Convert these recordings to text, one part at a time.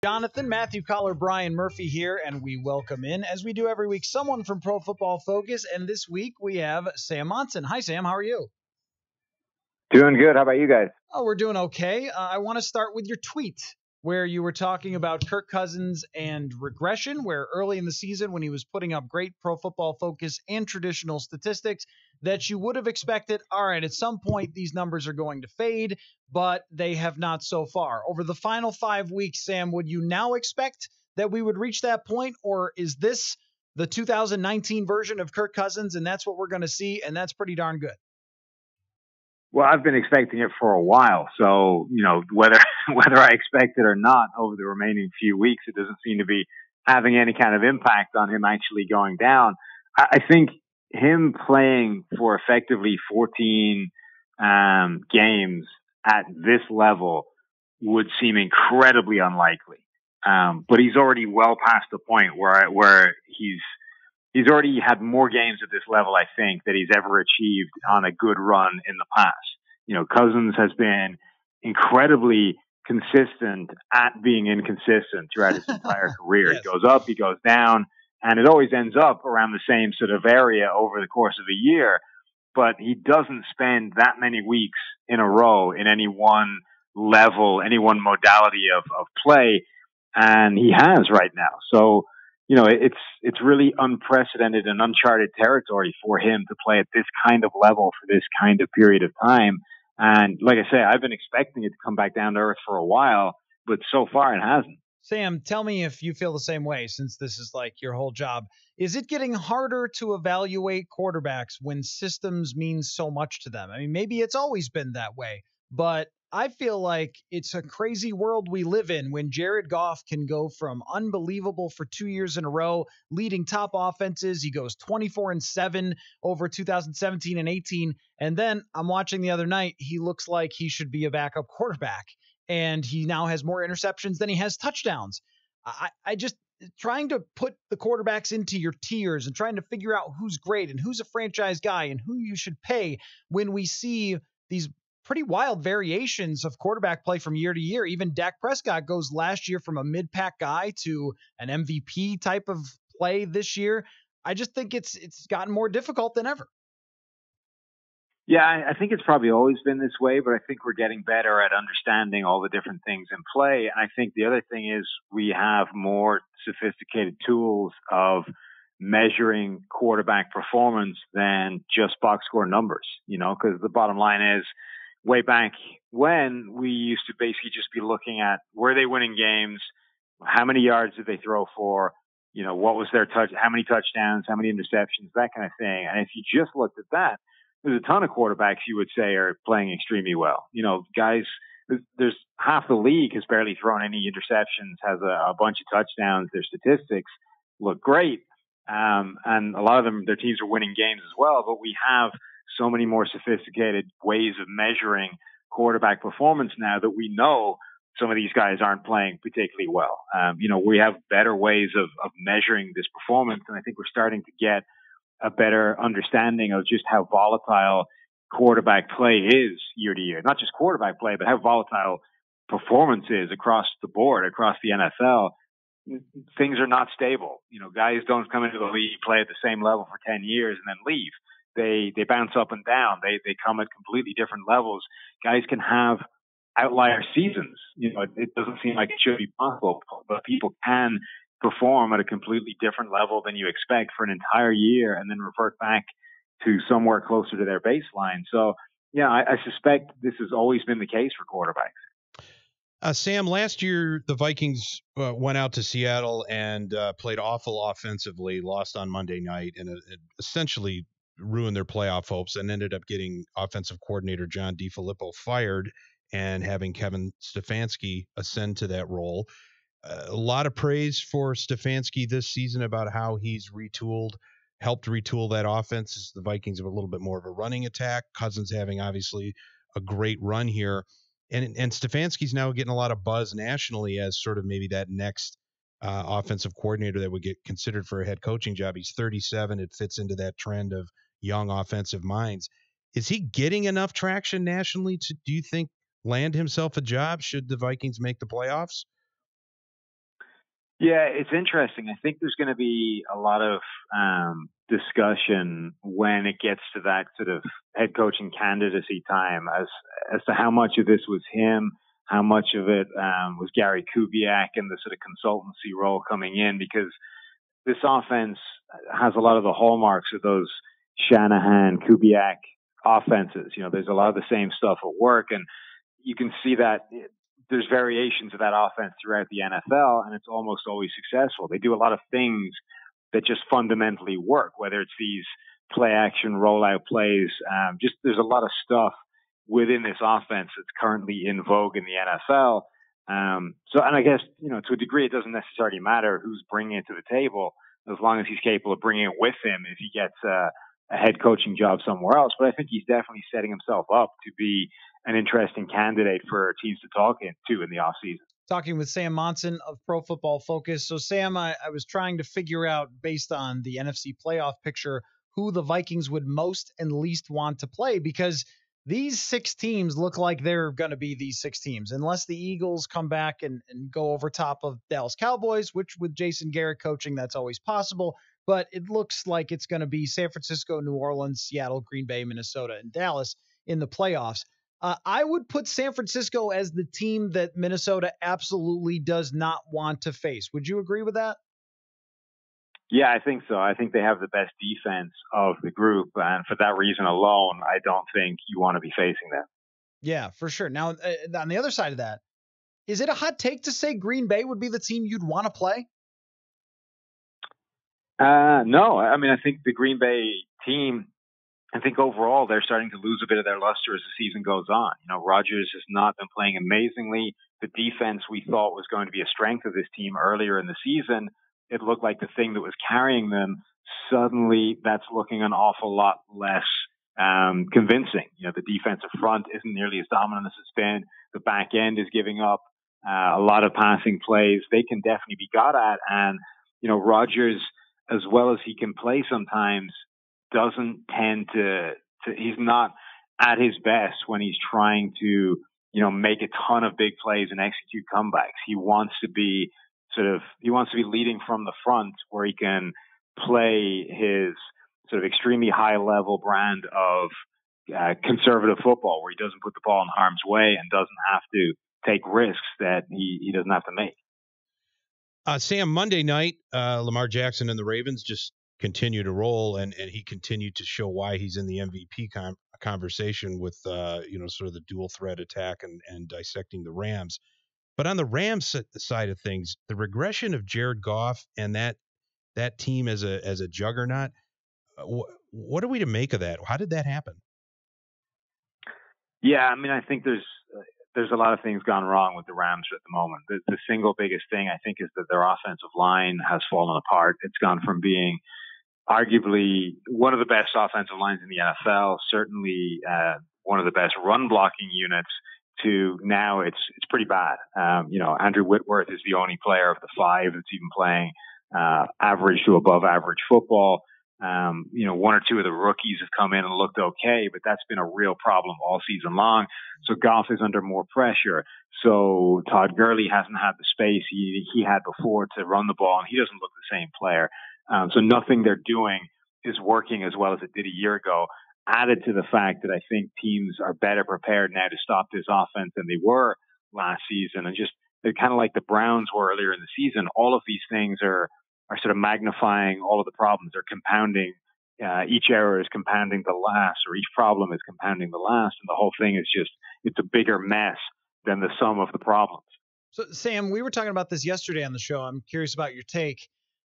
Jonathan, Matthew Coller, Brian Murphy here, and we welcome in, as we do every week, someone from Pro Football Focus. And this week we have Sam Monson. Hi, Sam. How are you? Doing good. How about you guys? Oh, we're doing okay. I want to start with your tweet where you were talking about Kirk Cousins and regression, where early in the season when he was putting up great Pro Football Focus and traditional statistics that you would have expected, all right, at some point these numbers are going to fade, but they have not so far. Over the final 5 weeks, Sam, would you now expect that we would reach that point, or is this the 2019 version of Kirk Cousins and that's what we're going to see, and that's pretty darn good? Well, I've been expecting it for a while. So, whether I expect it or not over the remaining few weeks, it doesn't seem to be having any kind of impact on him actually going down. I think him playing for effectively 14 games at this level would seem incredibly unlikely. But he's already well past the point where he's already had more games at this level, I think, that he's ever achieved on a good run in the past. Cousins has been incredibly consistent at being inconsistent throughout his entire career. Yes. He goes up, he goes down, and it always ends up around the same sort of area over the course of a year. But he doesn't spend that many weeks in a row in any one level, any one modality of play, and he has right now. So, it's really unprecedented and uncharted territory for him to play at this kind of level for this kind of period of time. And like I say, I've been expecting it to come back down to earth for a while, but so far it hasn't. Sam, tell me if you feel the same way, since this is like your whole job. Is it getting harder to evaluate quarterbacks when systems mean so much to them? I mean, maybe it's always been that way, but I feel like it's a crazy world we live in when Jared Goff can go from unbelievable for 2 years in a row, leading top offenses. He goes 24-7 over 2017 and 18. And then I'm watching the other night. He looks like he should be a backup quarterback, and he now has more interceptions than he has touchdowns. I just trying to put the quarterbacks into your tiers and trying to figure out who's great and who's a franchise guy and who you should pay when we see these pretty wild variations of quarterback play from year to year. Even Dak Prescott goes last year from a mid-pack guy to an MVP type of play this year. I just think it's gotten more difficult than ever. Yeah, I think it's probably always been this way, but I think we're getting better at understanding all the different things in play. And I think the other thing is we have more sophisticated tools of measuring quarterback performance than just box score numbers, because the bottom line is, way back when, we used to basically just be looking at, were they winning games? How many yards did they throw for? What was their how many touchdowns, how many interceptions, that kind of thing. And if you just looked at that, there's a ton of quarterbacks you would say are playing extremely well. Guys, there's half the league has barely thrown any interceptions, has a bunch of touchdowns. Their statistics look great. And a lot of them, their teams are winning games as well, but we have so many more sophisticated ways of measuring quarterback performance now that we know some of these guys aren't playing particularly well. We have better ways of measuring this performance, and I think we're starting to get a better understanding of just how volatile quarterback play is year to year. Not just quarterback play, but how volatile performance is across the board, across the NFL. Things are not stable. Guys don't come into the league, play at the same level for 10 years and then leave. They bounce up and down. They come at completely different levels. Guys can have outlier seasons. It doesn't seem like it should be possible, but people can perform at a completely different level than you expect for an entire year and then revert back to somewhere closer to their baseline. So, yeah, I suspect this has always been the case for quarterbacks. Sam, last year the Vikings went out to Seattle and played awful offensively, lost on Monday night, and it essentially ruined their playoff hopes, and ended up getting offensive coordinator John DeFilippo fired and having Kevin Stefanski ascend to that role. A lot of praise for Stefanski this season about how he's helped retool that offense. The Vikings have a little bit more of a running attack. Cousins having obviously a great run here. And Stefanski's now getting a lot of buzz nationally as sort of maybe that next offensive coordinator that would get considered for a head coaching job. He's 37. It fits into that trend of young offensive minds. Is he getting enough traction nationally to, do you think, land himself a job should the Vikings make the playoffs? Yeah, it's interesting. I think there's going to be a lot of discussion when it gets to that sort of head coaching candidacy time as to how much of this was him, how much of it was Gary Kubiak and the sort of consultancy role coming in, because this offense has a lot of the hallmarks of those Shanahan, Kubiak offenses. You know, there's a lot of the same stuff at work, and you can see that there's variations of that offense throughout the NFL, and it's almost always successful. They do a lot of things that just fundamentally work, whether it's these play action rollout plays. Just there's a lot of stuff within this offense that's currently in vogue in the NFL. And I guess, you know, to a degree, it doesn't necessarily matter who's bringing it to the table, as long as he's capable of bringing it with him if he gets a head coaching job somewhere else. But I think he's definitely setting himself up to be an interesting candidate for teams to talk to in the offseason. Talking with Sam Monson of Pro Football Focus. So, Sam, I was trying to figure out, based on the NFC playoff picture, who the Vikings would most and least want to play, because these 6 teams look like they're going to be these 6 teams, unless the Eagles come back and go over top of Dallas Cowboys, which with Jason Garrett coaching, that's always possible. But it looks like it's going to be San Francisco, New Orleans, Seattle, Green Bay, Minnesota, and Dallas in the playoffs. I would put San Francisco as the team that Minnesota absolutely does not want to face. Would you agree with that? Yeah, I think so. I think they have the best defense of the group. And for that reason alone, I don't think you want to be facing them. Yeah, for sure. Now, on the other side of that, is it a hot take to say Green Bay would be the team you'd want to play? No. I mean, I think the Green Bay team, I think overall they're starting to lose a bit of their luster as the season goes on. You know, Rodgers has not been playing amazingly. The defense we thought was going to be a strength of this team earlier in the season, it looked like the thing that was carrying them. Suddenly, that's looking an awful lot less convincing. You know, the defensive front isn't nearly as dominant as it's been. The back end is giving up a lot of passing plays. They can definitely be got at. And, you know, Rodgers, as well as he can play sometimes, doesn't tend to he's not at his best when he's trying to, you know, make a ton of big plays and execute comebacks. He wants to be leading from the front, where he can play his sort of extremely high level brand of conservative football, where he doesn't put the ball in harm's way and doesn't have to take risks that he doesn't have to make. Sam, Monday night, Lamar Jackson and the Ravens just continue to roll, and he continued to show why he's in the MVP conversation with, sort of the dual threat attack and dissecting the Rams. But on the Rams side of things, the regression of Jared Goff and that team as a juggernaut, what are we to make of that? How did that happen? Yeah, I mean, I think there's a lot of things gone wrong with the Rams at the moment. The single biggest thing, I think, is that their offensive line has fallen apart. It's gone from being arguably one of the best offensive lines in the NFL, certainly one of the best run blocking units, to now it's pretty bad. Andrew Whitworth is the only player of the 5 that's even playing average to above average football. One or two of the rookies have come in and looked okay, but that's been a real problem all season long. So Goff is under more pressure. So Todd Gurley hasn't had the space he had before to run the ball, and he doesn't look the same player. So nothing they're doing is working as well as it did a year ago. Added to the fact that I think teams are better prepared now to stop this offense than they were last season, and just they're kind of like the Browns were earlier in the season. All of these things are sort of magnifying all of the problems. They're compounding. Each error is compounding the last, or each problem is compounding the last, and the whole thing is it's a bigger mess than the sum of the problems. So, Sam, we were talking about this yesterday on the show. I'm curious about your take.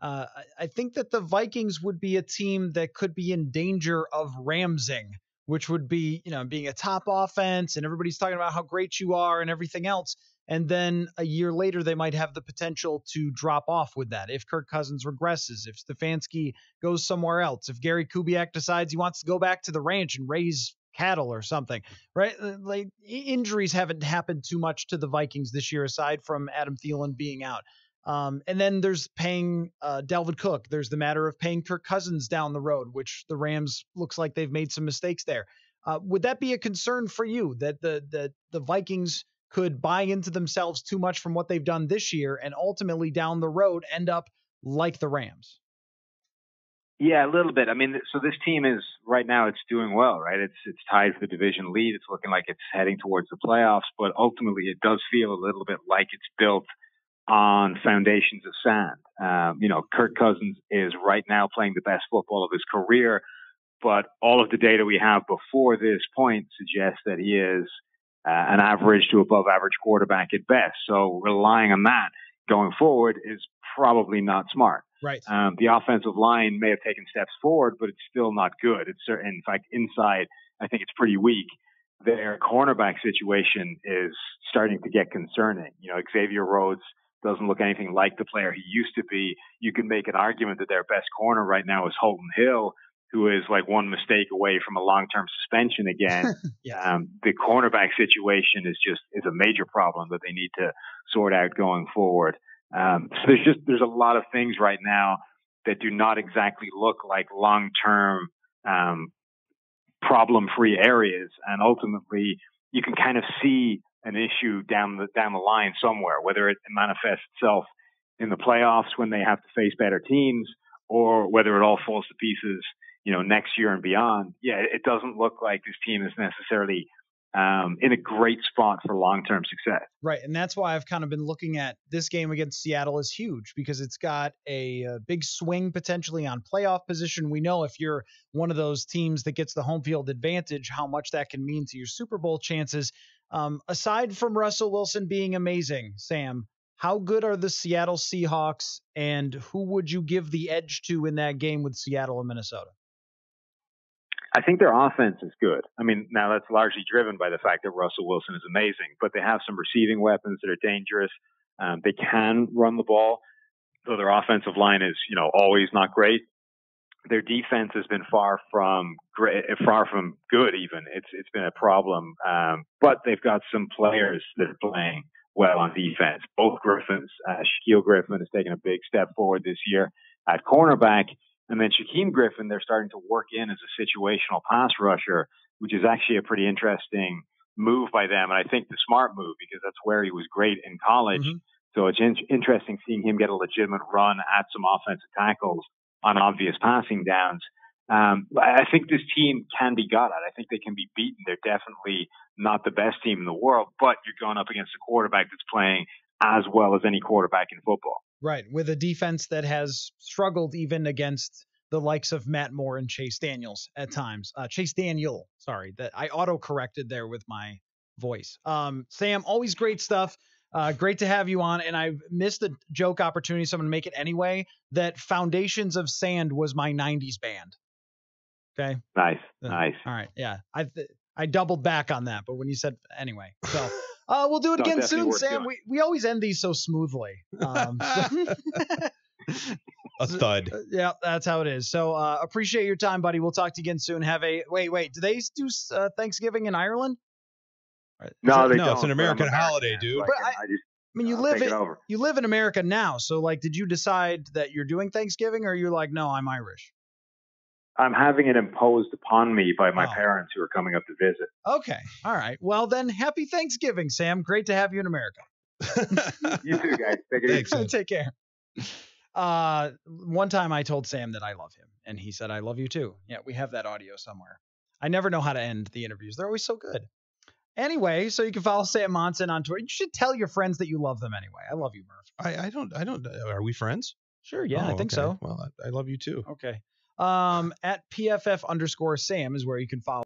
I think that the Vikings would be a team that could be in danger of Ramsing, which would be, being a top offense and everybody's talking about how great you are and everything else. And then a year later, they might have the potential to drop off with that. If Kirk Cousins regresses, if Stefanski goes somewhere else, if Gary Kubiak decides he wants to go back to the ranch and raise cattle or something, right? Like, injuries haven't happened too much to the Vikings this year, aside from Adam Thielen being out. And then there's paying Dalvin Cook. There's the matter of paying Kirk Cousins down the road, which the Rams looks like they've made some mistakes there. Would that be a concern for you that the Vikings could buy into themselves too much from what they've done this year and ultimately down the road end up like the Rams. Yeah, a little bit. I mean, so this team is right now it's doing well, right? It's tied for the division lead. It's looking like it's heading towards the playoffs, but ultimately it does feel a little bit like it's built on foundations of sand. Kirk Cousins is right now playing the best football of his career, but all of the data we have before this point suggests that he is an average to above average quarterback at best. So relying on that going forward is probably not smart. Right. The offensive line may have taken steps forward, but it's still not good. It's certain, in fact, inside, I think it's pretty weak. Their cornerback situation is starting to get concerning. Xavier Rhodes doesn't look anything like the player he used to be. You can make an argument that their best corner right now is Holton Hill, who is like one mistake away from a long-term suspension again. Yeah. The cornerback situation is a major problem that they need to sort out going forward. So there's a lot of things right now that do not exactly look like long-term problem-free areas, and ultimately you can kind of see an issue down the line somewhere, whether it manifests itself in the playoffs when they have to face better teams, or whether it all falls to pieces, next year and beyond. Yeah, it doesn't look like this team is necessarily in a great spot for long-term success. Right. And that's why I've kind of been looking at this game against Seattle as huge, because it's got a big swing potentially on playoff position. We know if you're one of those teams that gets the home field advantage, how much that can mean to your Super Bowl chances. Aside from Russell Wilson being amazing, Sam, how good are the Seattle Seahawks, and who would you give the edge to in that game with Seattle and Minnesota? I think their offense is good. I mean, now that's largely driven by the fact that Russell Wilson is amazing, but they have some receiving weapons that are dangerous. They can run the ball, though their offensive line is, always not great. Their defense has been far from good. Even it's been a problem. But they've got some players that are playing well on defense. Both Griffins, Shaquille Griffin has taken a big step forward this year at cornerback. And then Shaquem Griffin, they're starting to work in as a situational pass rusher, which is actually a pretty interesting move by them. And I think the smart move, because that's where he was great in college. Mm-hmm. So it's interesting seeing him get a legitimate run at some offensive tackles on obvious passing downs. I think this team can be got at. I think they can be beaten. They're definitely not the best team in the world, but you're going up against a quarterback that's playing as well as any quarterback in football. Right, with a defense that has struggled even against the likes of Matt Moore and Chase Daniels at times. Chase Daniel, sorry, that I auto-corrected there with my voice. Sam, always great stuff. Great to have you on, and I missed a joke opportunity, so I'm going to make it anyway, that Foundations of Sand was my 90s band. Okay? Nice. All right, yeah. I doubled back on that, but when you said anyway, so... we'll do it again soon, Sam. We always end these so smoothly. A thud. Yeah, that's how it is. So appreciate your time, buddy. We'll talk to you again soon. Wait. Do they do Thanksgiving in Ireland? No, they don't. It's an American holiday, dude. But I mean, you live in America now. So did you decide that you're doing Thanksgiving, or you're like, no, I'm Irish? I'm having it imposed upon me by my parents who are coming up to visit. Okay. All right. Well, then, happy Thanksgiving, Sam. Great to have you in America. You too, guys. Take it easy. Take care. One time I told Sam that I love him, and he said, I love you too. Yeah, we have that audio somewhere. I never know how to end the interviews. They're always so good. Anyway, so you can follow Sam Monson on Twitter. You should tell your friends that you love them anyway. I love you, Murph. I don't. Are we friends? Sure. Yeah, I think so. Well, I love you too. Okay. At PFF_Sam is where you can follow.